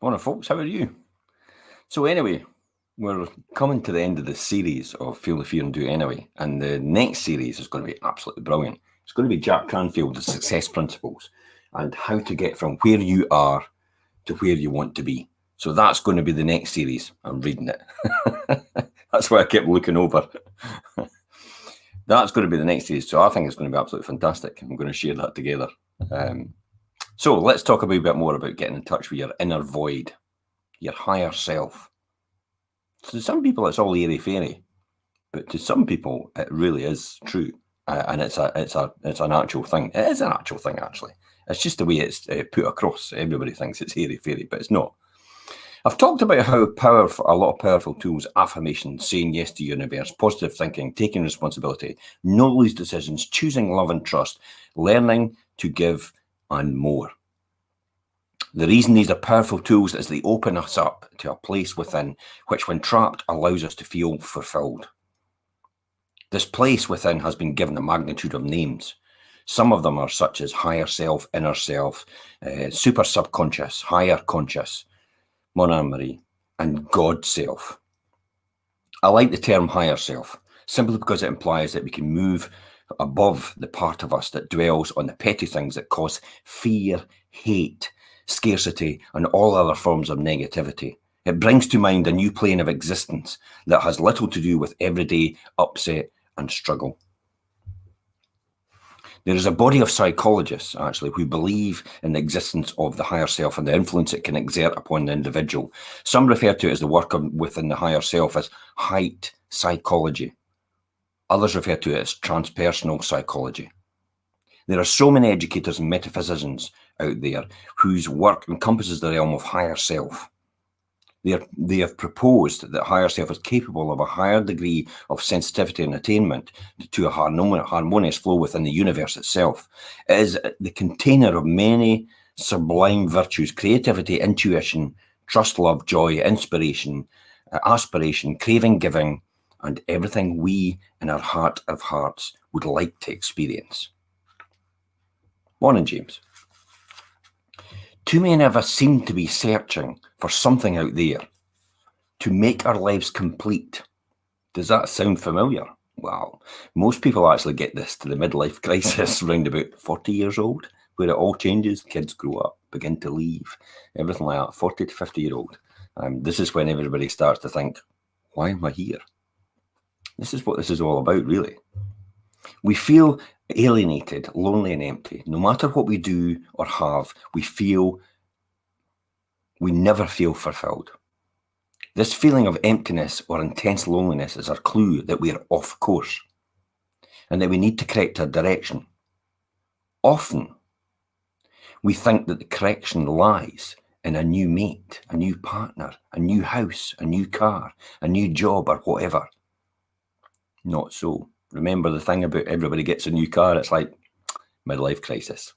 Morning, folks. How are you? So anyway, we're coming to the end of the series of Feel the Fear and Do It Anyway. And the next series is going to be absolutely brilliant. It's going to be Jack Canfield's Success Principles and how to get from where you are to where you want to be. So that's going to be the next series. I'm reading it. That's why I kept looking over. That's going to be the next series. So I think it's going to be absolutely fantastic. I'm going to share that together. So let's talk a wee bit more about getting in touch with your inner void, your higher self. So to some people, it's all airy-fairy, but to some people, it really is true, and it's an actual thing. It is an actual thing, actually. It's just the way it's put across. Everybody thinks it's airy-fairy, but it's not. I've talked about how powerful, a lot of powerful tools, affirmations, saying yes to the universe, positive thinking, taking responsibility, knowledge decisions, choosing love and trust, learning to give, and more. The reason these are powerful tools is they open us up to a place within which, when trapped, allows us to feel fulfilled. This place within has been given a magnitude of names. Some of them are such as higher self, inner self, super subconscious, higher conscious, Mon Marie, and God self. I like the term higher self, simply because it implies that we can move above the part of us that dwells on the petty things that cause fear, hate, scarcity, and all other forms of negativity. It brings to mind a new plane of existence that has little to do with everyday upset and struggle. There is a body of psychologists, actually, who believe in the existence of the higher self and the influence it can exert upon the individual. Some refer to it as the work within the higher self as height psychology. Others refer to it as transpersonal psychology. There are so many educators and metaphysicians out there whose work encompasses the realm of higher self. They have proposed that higher self is capable of a higher degree of sensitivity and attainment to a harmonious flow within the universe itself. It is the container of many sublime virtues: creativity, intuition, trust, love, joy, inspiration, aspiration, craving, giving, and everything we in our heart of hearts would like to experience. Morning, James. Too many of us seem to be searching for something out there to make our lives complete. Does that sound familiar? Well, most people actually get this to the midlife crisis around about 40 years old, where it all changes. Kids grow up, begin to leave, everything like that. 40 to 50-year-old. This is when everybody starts to think, why am I here? This is what this is all about, really. We feel alienated, lonely, and empty. No matter what we do or have, we never feel fulfilled. This feeling of emptiness or intense loneliness is our clue that we are off course and that we need to correct our direction. Often, we think that the correction lies in a new mate, a new partner, a new house, a new car, a new job, or whatever. Not so. Remember the thing about everybody gets a new car, it's like midlife crisis.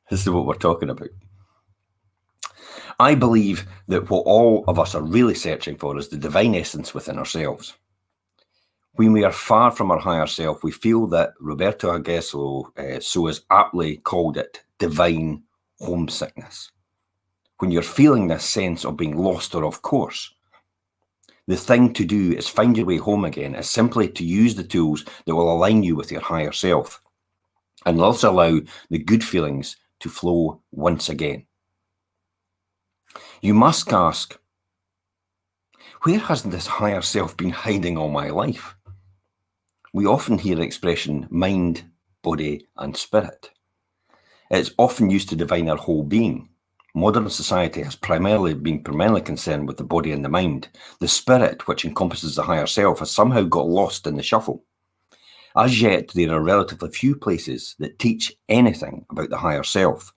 This is what we're talking about. I believe that what all of us are really searching for is the divine essence within ourselves. When we are far from our higher self, we feel that Roberto Agueslo so has aptly called it divine homesickness. When you're feeling this sense of being lost or off course, the thing to do is find your way home again, is simply to use the tools that will align you with your higher self and thus allow the good feelings to flow once again. You must ask, where has this higher self been hiding all my life? We often hear the expression mind, body, and spirit. It's often used to define our whole being. Modern society has primarily been concerned with the body and the mind. The spirit, which encompasses the higher self, has somehow got lost in the shuffle. As yet, there are relatively few places that teach anything about the higher self.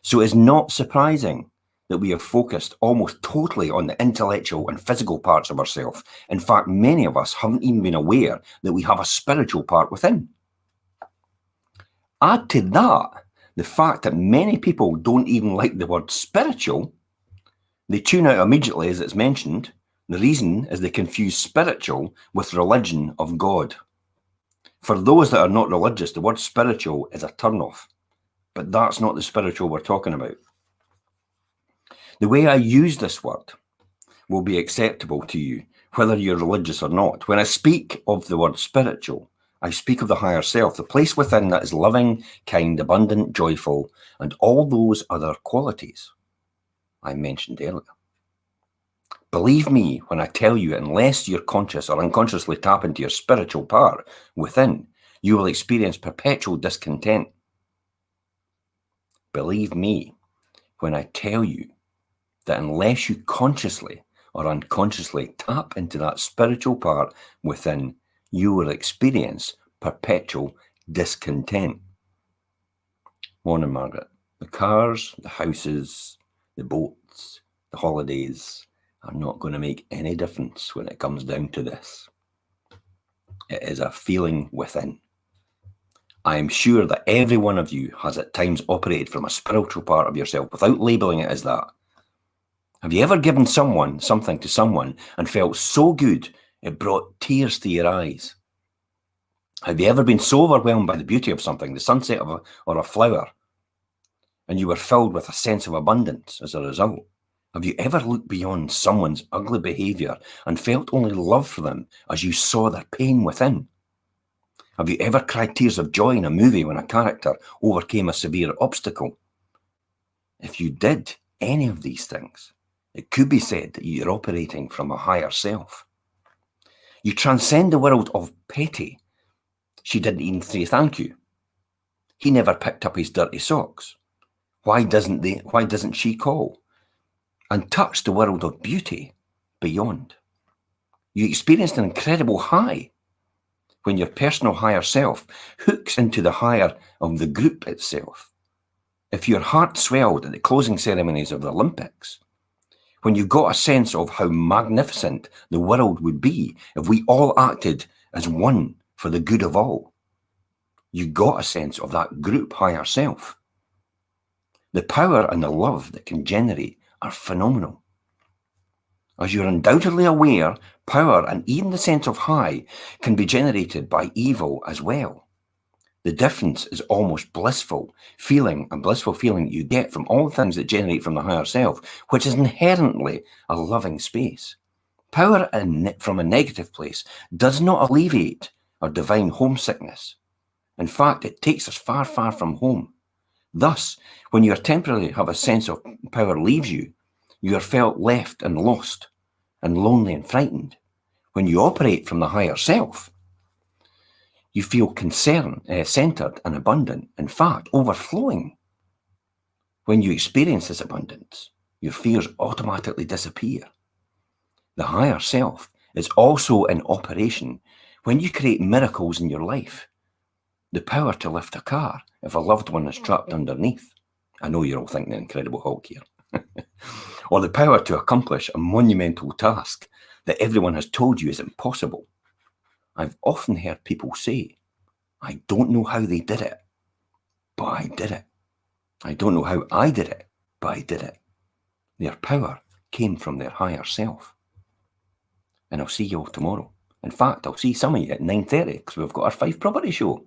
So it's not surprising that we are focused almost totally on the intellectual and physical parts of ourselves. In fact, many of us haven't even been aware that we have a spiritual part within. Add to that the fact that many people don't even like the word spiritual. They tune out immediately as it's mentioned. The reason is they confuse spiritual with religion of God. For those that are not religious, the word spiritual is a turn-off. But that's not the spiritual we're talking about. The way I use this word will be acceptable to you, whether you're religious or not. When I speak of the word spiritual, I speak of the higher self, the place within that is loving, kind, abundant, joyful, and all those other qualities I mentioned earlier. Believe me when I tell you, unless you're conscious or unconsciously tap into your spiritual part within, you will experience perpetual discontent. Believe me when I tell you that unless you consciously or unconsciously tap into that spiritual part within, you will experience perpetual discontent. Morning, Margaret. The cars, the houses, the boats, the holidays are not going to make any difference when it comes down to this. It is a feeling within. I am sure that every one of you has at times operated from a spiritual part of yourself without labeling it as that. Have you ever given something to someone and felt so good it brought tears to your eyes? Have you ever been so overwhelmed by the beauty of something, the sunset or a flower, and you were filled with a sense of abundance as a result? Have you ever looked beyond someone's ugly behaviour and felt only love for them as you saw their pain within? Have you ever cried tears of joy in a movie when a character overcame a severe obstacle? If you did any of these things, it could be said that you're operating from a higher self. You transcend the world of petty. She didn't even say thank you. He never picked up his dirty socks. Why doesn't she call? And touch the world of beauty beyond. You experienced an incredible high when your personal higher self hooks into the higher of the group itself. If your heart swelled at the closing ceremonies of the Olympics, when you got a sense of how magnificent the world would be if we all acted as one for the good of all, you got a sense of that group higher self. The power and the love that can generate are phenomenal. As you're undoubtedly aware, power and even the sense of high can be generated by evil as well. The difference is almost blissful feeling you get from all the things that generate from the higher self, which is inherently a loving space. Power from a negative place does not alleviate our divine homesickness. In fact, it takes us far, far from home. Thus, when you temporarily have a sense of power leaves you, you are felt left and lost and lonely and frightened. When you operate from the higher self, you feel centered and abundant, in fact, overflowing. When you experience this abundance, your fears automatically disappear. The higher self is also in operation when you create miracles in your life. The power to lift a car if a loved one is trapped underneath. I know you're all thinking Incredible Hulk here. Or the power to accomplish a monumental task that everyone has told you is impossible. I've often heard people say, I don't know how they did it, but I did it. I don't know how I did it, but I did it. Their power came from their higher self. And I'll see you all tomorrow. In fact, I'll see some of you at 9:30 because we've got our 5 property show.